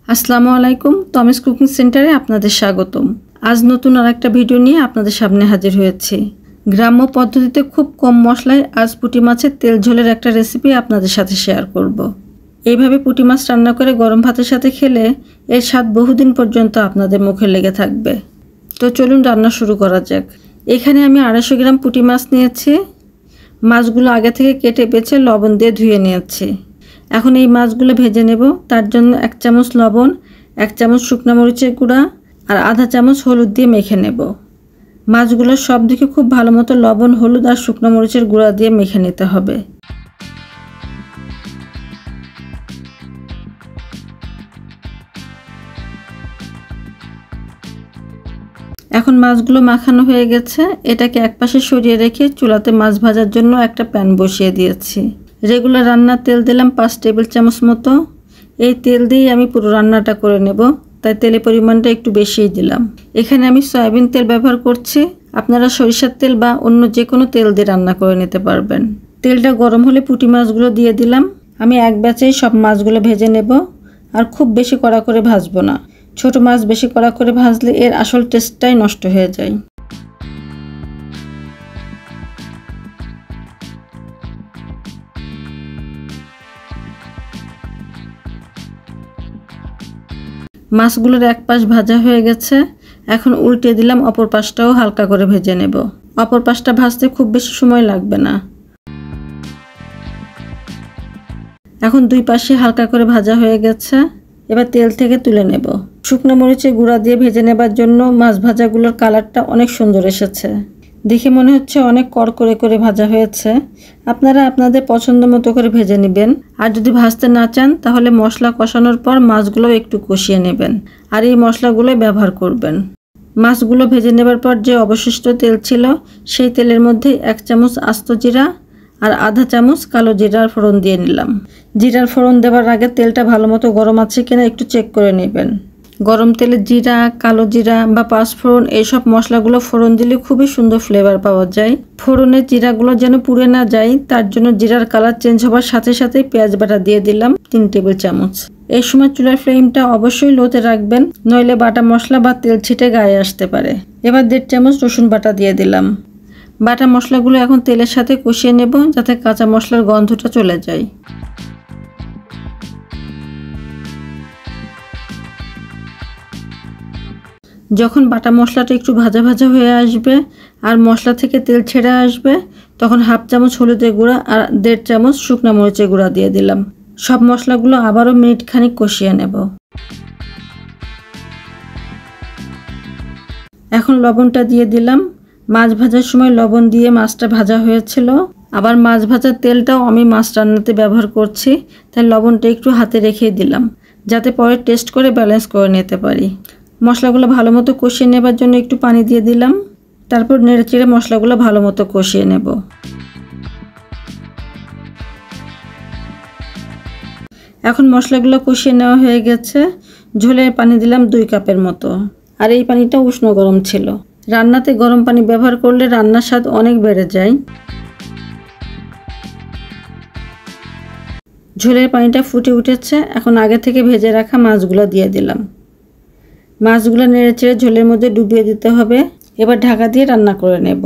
আসসালামু আলাইকুম, তমিস কুকিং সেন্টারে আপনাদের স্বাগতম। আজ নতুন আরেকটা ভিডিও নিয়ে আপনাদের সামনে হাজির হয়েছি। গ্রাম্য পদ্ধতিতে খুব কম মশলায় আজ পুঁটি মাছের তেল ঝোলের একটা রেসিপি আপনাদের সাথে শেয়ার করব। এইভাবে পুঁটি মাছ রান্না করে গরম ভাতের সাথে খেলে এর স্বাদ বহুদিন পর্যন্ত আপনাদের মুখে লেগে থাকবে। তো চলুন রান্না শুরু করা যাক। এখানে আমি 250 গ্রাম পুঁটি মাছ নিয়েছি। মাছগুলো আগে থেকে কেটে বেছে লবণ দিয়ে ধুয়ে নিয়েছি। এখন এই মাছগুলো ভেজে নেব। তার জন্য 1 চামচ লবণ, 1 চামচ শুকনো মরিচের গুঁড়া আর আধা চামচ হলুদ দিয়ে মেখে নেব। মাছগুলো সব দিকে খুব ভালো মতো লবণ, হলুদ আর শুকনো মরিচের গুঁড়া দিয়ে মেখে নিতে হবে। এখন মাছগুলো মাখানো হয়ে গেছে। এটাকে একপাশে সরিয়ে রেখে চুলাতে মাছ ভাজার জন্য একটা প্যান বসিয়ে দিয়েছি। রেগুলার রান্নার তেল দিলাম 5 টেবিল চামচ মতো। এই তেল দিয়েই আমি পুরো রান্নাটা করে নেব, তাই তেলের পরিমাণটা একটু বেশিই দিলাম। এখানে আমি সয়াবিন তেল ব্যবহার করছি। আপনারা সরিষার তেল বা অন্য যে কোনো তেল দিয়ে রান্না করে নিতে পারবেন। তেলটা গরম হলে পুঁটি মাছগুলো দিয়ে দিলাম। আমি এক ব্যাচেই সব মাছগুলো ভেজে নেব, আর খুব বেশি কড়া করে ভাজবো না। ছোট মাছ বেশি কড়া করে ভাজলে এর আসল টেস্টটাই নষ্ট হয়ে যায়। মাছগুলোর এক পাশ ভাজা হয়ে গেছে। এখন উল্টে দিলাম, অপর পাশটাও হালকা করে ভেজে নেব। অপর পাশটা ভাজতে খুব বেশি সময় লাগবে না। এখন দুই পাশে হালকা করে ভাজা হয়ে গেছে। এবার তেল থেকে তুলে নেব। শুকনো মরিচের গুঁড়া দিয়ে ভেজে নেবার জন্য মাছ ভাজাগুলোর কালারটা অনেক সুন্দর এসেছে। দেখে মনে হচ্ছে অনেক কড়কড়ে করে ভাজা হয়েছে। আপনারা আপনাদের পছন্দ মতো করে ভেজে নেবেন। আর যদি ভাজতে না চান তাহলে মশলা কষানোর পর মাছগুলো একটু কষিয়ে নেবেন, আর এই মশলাগুলো ব্যবহার করবেন। মাছগুলো ভেজে নেবার পর যে অবশিষ্ট তেল ছিল, সেই তেলের মধ্যে 1 চামচ আস্ত জিরা আর আধা চামচ কালো জিরার ফোড়ন দিয়ে নিলাম। জিরার ফোড়ন দেওয়ার আগে তেলটা ভালো মতো গরম আছে কিনা একটু চেক করে নেবেন। গরম তেলে জিরা, কালো জিরা বা পাঁচফোড়ন এইসব মশলাগুলো ফোড়ন দিলে খুবই সুন্দর ফ্লেভার পাওয়া যায়। ফোড়নের জিরাগুলো যেন পুড়ে না যায়, তার জন্য জিরার কালার চেঞ্জ হবার সাথে সাথেই পেঁয়াজ বাটা দিয়ে দিলাম 3 টেবিল চামচ। এই সময় চুলার ফ্লেমটা অবশ্যই লোতে রাখবেন, নইলে বাটা মশলা বা তেল ছিটে গায়ে আসতে পারে। এবার 1.5 চামচ রসুন বাটা দিয়ে দিলাম। বাটা মশলাগুলো এখন তেলের সাথে কষিয়ে নেব, যাতে কাঁচা মশলার গন্ধটা চলে যায়। যখন বাটা মশলাটা একটু ভাজা ভাজা হয়ে আসবে আর মশলা থেকে তেল ছেড়ে আসবে, তখন 1/2 চামচ হলুদের গুঁড়া আর 1.5 চামচ শুকনো মরিচের গুঁড়া দিয়ে দিলাম। সব মশলাগুলো আবারও মিনিট খানিক কষিয়ে নেব। এখন লবণটা দিয়ে দিলাম। মাছ ভাজার সময় লবণ দিয়ে মাছটা ভাজা হয়েছিল। আবার মাছ ভাজার তেলটাও আমি মাছ রান্নাতে ব্যবহার করছি, তাই লবণটা একটু হাতে রেখেই দিলাম, যাতে পরে টেস্ট করে ব্যালেন্স করে নিতে পারি। মশলাগুলো ভালো মতো কষিয়ে নেবার জন্য একটু পানি দিয়ে দিলাম। তারপর নেড়েচেড়ে মশলাগুলো ভালো মতো কষিয়ে নেব। এখন মশলাগুলো কষিয়ে নেওয়া হয়ে গেছে। ঝোলের পানি দিলাম 2 কাপের মতো, আর এই পানিটা উষ্ণ গরম ছিল। রান্নাতে গরম পানি ব্যবহার করলে রান্নার স্বাদ অনেক বেড়ে যায়। ঝোলের পানিটা ফুটে উঠেছে। এখন আগে থেকে ভেজে রাখা মাছগুলো দিয়ে দিলাম। মাছগুলো নেড়েচেড়ে ঝোলের মধ্যে ডুবিয়ে দিতে হবে। এবার ঢাকা দিয়ে রান্না করে নেব।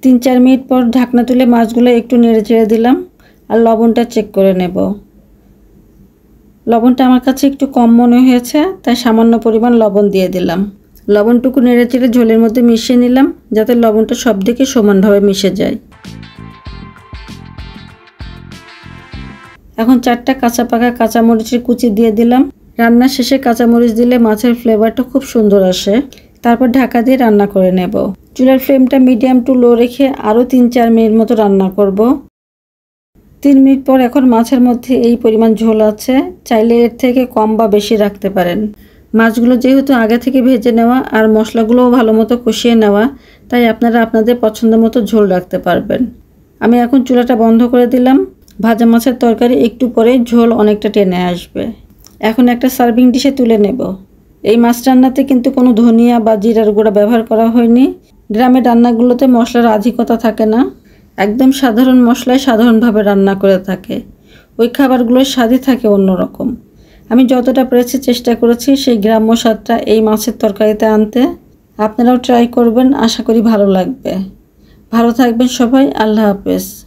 তিন 4 মিনিট পর ঢাকনা তুলে মাছগুলো একটু নেড়েচেড়ে দিলাম, আর লবণটা চেক করে নেব। লবণটা আমার কাছে একটু কম মনে হয়েছে, তাই সামান্য পরিমাণ লবণ দিয়ে দিলাম। লবণটুকু নেড়েচেড়ে ঝোলের মধ্যে মিশিয়ে নিলাম, যাতে লবণটা সব দিকে সমানভাবে মিশে যায়। এখন 4টা কাঁচা পাকা কাঁচামরিচের কুচি দিয়ে দিলাম। রান্নার শেষে কাঁচামরিচ দিলে মাছের ফ্লেভারটা খুব সুন্দর আসে। তারপর ঢাকা দিয়ে রান্না করে নেব। চুলার ফ্লেমটা মিডিয়াম টু লো রেখে আরও 3-4 মিনিট মতো রান্না করব। 3 মিনিট পর এখন মাছের মধ্যে এই পরিমাণ ঝোল আছে। চাইলে এর থেকে কম বা বেশি রাখতে পারেন। মাছগুলো যেহেতু আগে থেকে ভেজে নেওয়া আর মশলাগুলোও ভালো মতো কষিয়ে নেওয়া, তাই আপনারা আপনাদের পছন্দ মতো ঝোল রাখতে পারবেন। আমি এখন চুলাটা বন্ধ করে দিলাম। ভাজা মাছের তরকারি একটু পরে ঝোল অনেকটা টেনে আসবে। এখন একটা সার্ভিং ডিশে তুলে নেব। এই মাছ রান্নাতে কিন্তু কোনো ধনিয়া বা জিরার গুঁড়া ব্যবহার করা হয়নি। গ্রামের রান্নাগুলোতে মশলার আধিক্যতা থাকে না। একদম সাধারণ মশলায় সাধারণভাবে রান্না করে থাকে। ওই খাবারগুলোর স্বাদই থাকে অন্যরকম। আমি যতটা পেরেছি চেষ্টা করেছি সেই গ্রাম্য স্বাদটা এই মাছের তরকারিতে আনতে। আপনারাও ট্রাই করবেন, আশা করি ভালো লাগবে। ভালো থাকবেন সবাই, আল্লাহ হাফেজ।